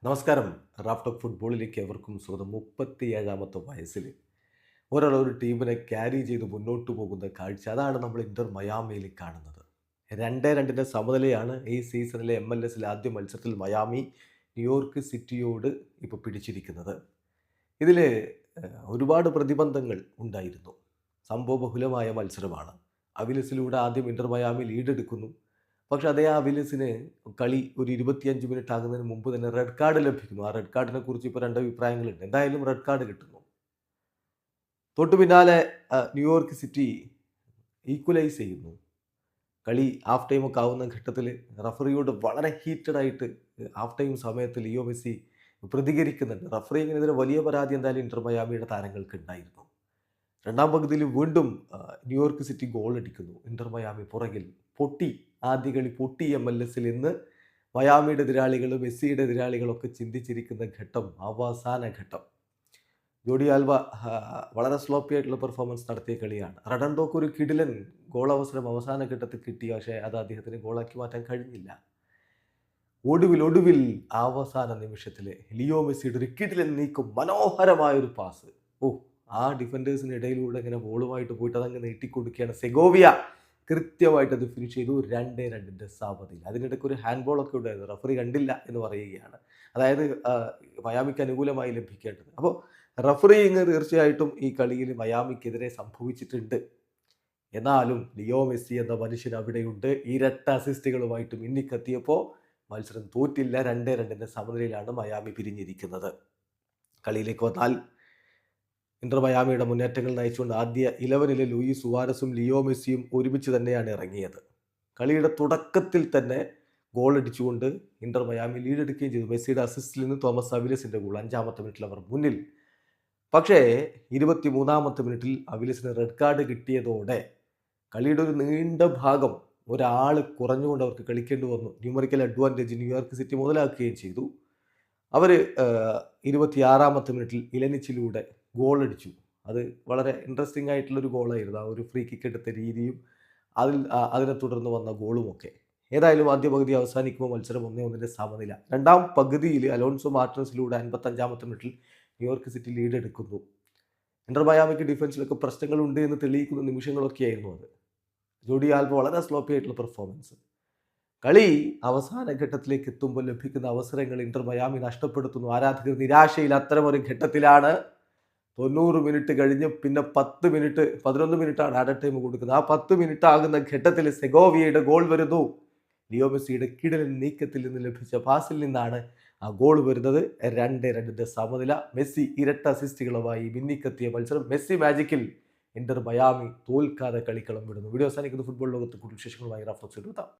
നമസ്കാരം. റാഫ് ഫുട്ബോളിലേക്ക് എവർക്കും സ്വാഗതം. 37ാമത്തെ വയസ്സിൽ ഒരു ടീമിനെ ക്യാരി ചെയ്ത് മുന്നോട്ട് പോകുന്ന കാഴ്ച അതാണ് നമ്മൾ ഇന്റർ മയാമിയിൽ കാണുന്നത്. 2-2 സമനിലയാണ് ഈ സീസണിലെ MLS ആദ്യ മത്സരത്തിൽ മയാമി ന്യൂയോർക്ക് സിറ്റിയോട് ഇപ്പോൾ പിടിച്ചിരിക്കുന്നത്. ഇതിൽ ഒരുപാട് പ്രതിബന്ധങ്ങൾ ഉണ്ടായിരുന്നു. സംഭവബഹുലമായ മത്സരമാണ്. അവിലസിലൂടെ ആദ്യം ഇന്റർ മയാമി ലീഡെടുക്കുന്നു. പക്ഷേ അതേ അവിലസിന് കളി ഒരു 25 മിനിറ്റ് ആകുന്നതിന് മുമ്പ് തന്നെ റെഡ് കാർഡ് ലഭിക്കുന്നു. ആ റെഡ് കാർഡിനെ കുറിച്ച് ഇപ്പോൾ രണ്ട് അഭിപ്രായങ്ങളുണ്ട്. എന്തായാലും റെഡ് കാർഡ് കിട്ടുന്നു. തൊട്ടു പിന്നാലെ ന്യൂയോർക്ക് സിറ്റി ഈക്വലൈസ് ചെയ്യുന്നു. കളി ഹാഫ് ടൈം ഒക്കെ ആവുന്ന ഘട്ടത്തിൽ റഫറിയോട് വളരെ ഹീറ്റഡ് ആയിട്ട് ഹാഫ് ടൈം സമയത്ത് ലിയോ മെസ്സി പ്രതികരിക്കുന്നുണ്ട്. റഫറിങ്ങിനെതിരെ വലിയ പരാതി എന്തായാലും ഇന്റർ മയാമിയുടെ താരങ്ങൾക്ക് ഉണ്ടായിരുന്നു. രണ്ടാം പകുതിയിൽ വീണ്ടും ന്യൂയോർക്ക് സിറ്റി ഗോൾ അടിക്കുന്നു. ഇന്റർ മയാമി പുറകിൽ പൊട്ടി. ആദ്യ കളി പൊട്ടി MLS ഇന്ന് മയാമിയുടെ എതിരാളികളും മെസ്സിയുടെ എതിരാളികളൊക്കെ ചിന്തിച്ചിരിക്കുന്ന ഘട്ടം, അവസാന ഘട്ടം. ജോഡി ആൽവ വളരെ സ്ലോപ്പി ആയിട്ടുള്ള പെർഫോമൻസ് നടത്തിയ കളിയാണ്. റഡൻഡോക്ക് ഒരു കിടിലൻ ഗോൾ അവസരം അവസാന ഘട്ടത്തിൽ കിട്ടി. പക്ഷേ അത് അദ്ദേഹത്തിന് ഗോളാക്കി മാറ്റാൻ കഴിഞ്ഞില്ല. ഒടുവിൽ അവസാന നിമിഷത്തിൽ ലിയോ മെസ്സിയുടെ ഒരു കിടിലൻ നീക്കം, മനോഹരമായൊരു പാസ്. ആ ഡിഫൻഡേഴ്സിന് ഇടയിലൂടെ ഇങ്ങനെ ബോളുമായിട്ട് പോയിട്ട് അതങ്ങ് നീട്ടിക്കൊടുക്കുകയാണ്. സെഗോവിയ കൃത്യമായിട്ട് അത് ഫിനിഷ് ചെയ്തു. 2-2 സമനില. അതിനിടയ്ക്ക് ഒരു ഹാൻഡ് ബോളൊക്കെ ഉണ്ടായിരുന്നു. റഫറി കണ്ടില്ല എന്ന് പറയുകയാണ്. അതായത് മയാമിക്ക് അനുകൂലമായി ലഭിക്കേണ്ടത്. അപ്പോൾ റഫറിങ് തീർച്ചയായിട്ടും ഈ കളിയിൽ മയാമിക്കെതിരെ സംഭവിച്ചിട്ടുണ്ട്. എന്നാലും ലിയോ മെസ്സി എന്ന മനുഷ്യൻ അവിടെയുണ്ട്. ഇരട്ട അസിസ്റ്റുകളുമായിട്ട് മിന്നിക്കെത്തിയപ്പോൾ മത്സരം തോറ്റില്ല. 2-2 സമനിലയിലാണ് മയാമി പിരിഞ്ഞിരിക്കുന്നത്. കളിയിലേക്ക് വന്നാൽ ഇന്റർ മയാമിയുടെ മുന്നേറ്റങ്ങൾ നയിച്ചുകൊണ്ട് ആദ്യ 11-ലെ ലൂയിസ് സുവാരസും ലിയോ മെസ്സിയും ഒരുമിച്ച് തന്നെയാണ് ഇറങ്ങിയത്. കളിയുടെ തുടക്കത്തിൽ തന്നെ ഗോൾ അടിച്ചുകൊണ്ട് ഇന്റർ മയാമി ലീഡെടുക്കുകയും ചെയ്തു. മെസ്സിയുടെ അസിസ്റ്റിൽ നിന്ന് തോമസ് അവിലസിന്റെ ഗോൾ 5ാമത്തെ മിനിറ്റിൽ അവർ മുന്നിൽ. പക്ഷേ 23ാമത്തെ മിനിറ്റിൽ അവിലസിന് റെഡ് കാർഡ് കിട്ടിയതോടെ കളിയുടെ ഒരു നീണ്ട ഭാഗം ഒരാൾ കുറഞ്ഞുകൊണ്ട് അവർക്ക് കളിക്കേണ്ടി വന്നു. ന്യൂമറിക്കൽ അഡ്വാൻറ്റേജ് ന്യൂയോർക്ക് സിറ്റി മുതലാക്കുകയും ചെയ്തു. അവർ 26ാമത്തെ മിനിറ്റിൽ ഇലനിച്ചിലൂടെ ഗോൾ അടിച്ചു. അത് വളരെ ഇൻട്രസ്റ്റിംഗ് ആയിട്ടുള്ളൊരു ഗോളായിരുന്നു. ആ ഒരു ഫ്രീ കിക്ക് എടുത്ത രീതിയും അതിനെ തുടർന്ന് വന്ന ഗോളുമൊക്കെ. ഏതായാലും ആദ്യ പകുതി അവസാനിക്കുമ്പോൾ മത്സരം 1-1 സമനില. രണ്ടാം പകുതിയിൽ അലോൺസോ മാർട്ടിനസിലൂടെ 55ാമത്തെ മിനിറ്റിൽ ന്യൂയോർക്ക് സിറ്റി ലീഡ് എടുക്കുന്നു. ഇന്റർ മയാമിക്ക് ഡിഫൻസിലൊക്കെ പ്രശ്നങ്ങളുണ്ട് എന്ന് തെളിയിക്കുന്ന നിമിഷങ്ങളൊക്കെയായിരുന്നു അത്. ജോഡി ആൽബ വളരെ സ്ലോപ്പി ആയിട്ടുള്ള പെർഫോമൻസ്. കളി അവസാന ഘട്ടത്തിലേക്ക് എത്തുമ്പോൾ ലഭിക്കുന്ന അവസരങ്ങൾ ഇന്റർ മയാമി നഷ്ടപ്പെടുത്തുന്നു. ആരാധകർ നിരാശയിൽ അത്തരമൊരു ഘട്ടത്തിലാണ്. 90 മിനിറ്റ് കഴിഞ്ഞ് പിന്നെ 11 മിനിറ്റാണ് ആഡഡ് ടൈം കൊടുക്കുന്നത്. ആ 10 മിനിറ്റ് ആകുന്ന ഘട്ടത്തിൽ സെഗോവിയയുടെ ഗോൾ വരുന്നു. ലിയോ മെസ്സിയുടെ കിടിലൻ നീക്കത്തിൽ നിന്ന് ലഭിച്ച പാസിൽ നിന്നാണ് ആ ഗോൾ വരുന്നത്. 2-2 സമനില. മെസ്സി ഇരട്ട അസിസ്റ്റുകളുമായി മിന്നിക്കെത്തിയ മത്സരം. മെസ്സി മാജിക്കിൽ ഇന്റർ മയാമി തോൽക്കാതെ കളിക്കളം വിടുന്നു. വീഡിയോ അവസാനിക്കുന്ന ഫുട്ബോൾ ലോകത്ത് കൂടുതൽ വിശേഷങ്ങളുമായി റാഫ് ടോക്സ് എടുത്താം.